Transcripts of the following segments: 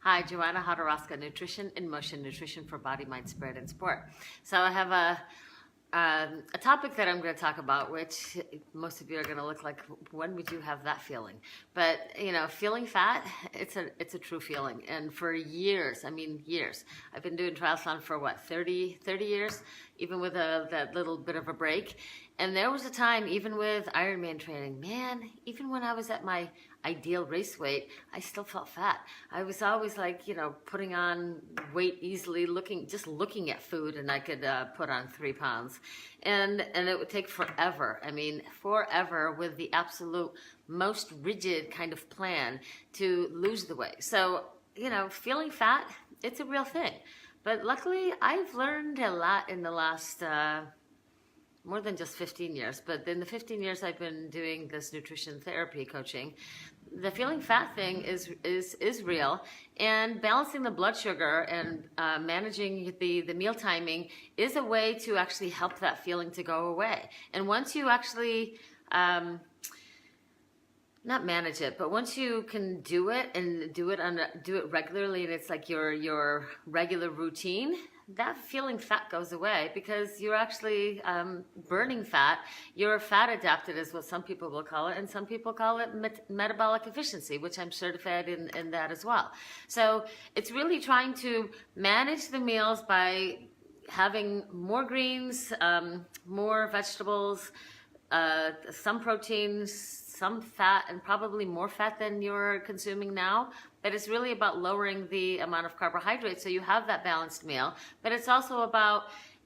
Hi, Joanna Hodorowska, Nutrition in Motion, Nutrition for Body, Mind, Spirit, and Sport. So I have a topic that I'm going to talk about, which most of you are going to look like, when would you have that feeling? But, you know, feeling fat, it's a true feeling. And for years, years, I've been doing triathlon for what, 30 years, even with that little bit of a break. And there was a time, even with Ironman training, man, even when I was at my ideal race weight, I still felt fat. I was always like, you know, putting on weight easily, just looking at food, and I could put on 3 pounds. And it would take forever. I mean, forever, with the absolute most rigid kind of plan to lose the weight. So, you know, feeling fat, it's a real thing. But luckily, I've learned a lot in the last more than just 15 years, but in the 15 years I've been doing this nutrition therapy coaching, the feeling fat thing is real, and balancing the blood sugar and managing the meal timing is a way to actually help that feeling to go away. And once you actually not manage it, but once you can do it and do it regularly, and it's like your regular routine, that feeling fat goes away because you're actually burning fat. You're fat adapted is what some people will call it, and some people call it metabolic efficiency, which I'm certified in that as well. So it's really trying to manage the meals by having more greens, more vegetables, some proteins, some fat, and probably more fat than you're consuming now. But it's really about lowering the amount of carbohydrates so you have that balanced meal. But it's also about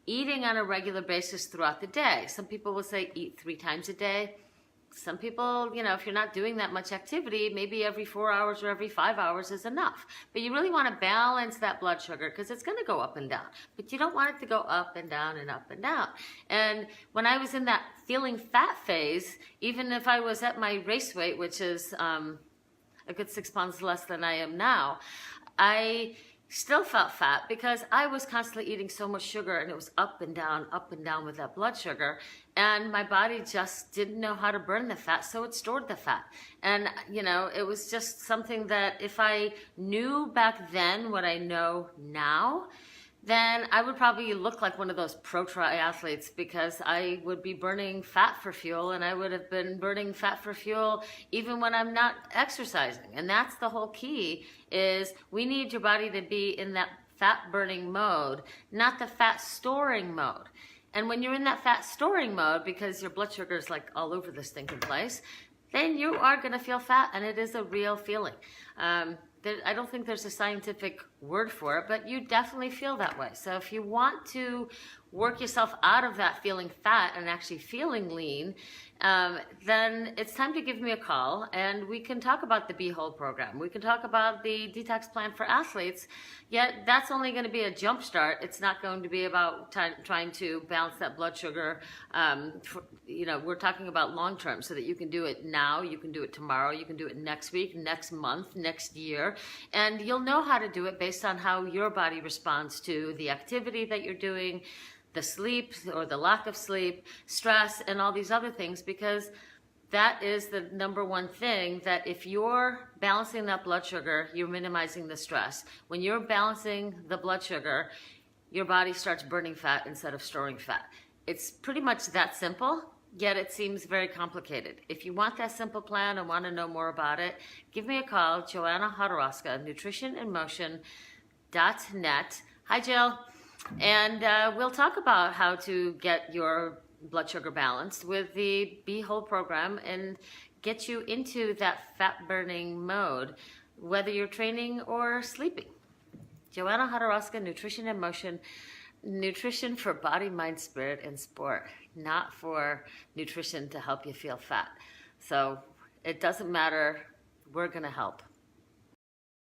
eating on a regular basis throughout the day. Some people will say eat 3 times a day. Some people, you know, if you're not doing that much activity, maybe every 4 hours or every 5 hours is enough. But you really want to balance that blood sugar because it's going to go up and down. But you don't want it to go up and down and up and down. And when I was in that feeling fat phase, even if I was at my race weight, which is a good 6 pounds less than I am now, I still felt fat because I was constantly eating so much sugar, and it was up and down with that blood sugar. And my body just didn't know how to burn the fat, so it stored the fat. And, you know, it was just something that if I knew back then what I know now, then I would probably look like one of those pro triathletes, because I would be burning fat for fuel, and I would have been burning fat for fuel even when I'm not exercising. And that's the whole key, is we need your body to be in that fat burning mode, not the fat storing mode. And when you're in that fat storing mode, because your blood sugar is like all over the stinking place, then you are going to feel fat, and it is a real feeling. I don't think there's a scientific word for it, but you definitely feel that way. So if you want to work yourself out of that feeling fat and actually feeling lean, then it's time to give me a call, and we can talk about the Be Whole program. We can talk about the detox plan for athletes, yet that's only going to be a jump start. It's not going to be about trying to balance that blood sugar. You know, we're talking about long term, so that you can do it now, you can do it tomorrow, you can do it next week, next month, next year, and you'll know how to do it based on how your body responds to the activity that you're doing, the sleep or the lack of sleep, stress, and all these other things, because that is the number one thing, that if you're balancing that blood sugar, you're minimizing the stress. When you're balancing the blood sugar, your body starts burning fat instead of storing fat. It's pretty much that simple, yet it seems very complicated. If you want that simple plan and want to know more about it, give me a call, Joanna Hodorowska, nutritioninmotion.net. Hi, Jill. And we'll talk about how to get your blood sugar balanced with the Be Whole program and get you into that fat burning mode, whether you're training or sleeping. Joanna Hodorowska, Nutrition in Motion, nutrition for body, mind, spirit, and sport, not for nutrition to help you feel fat. So it doesn't matter, we're going to help.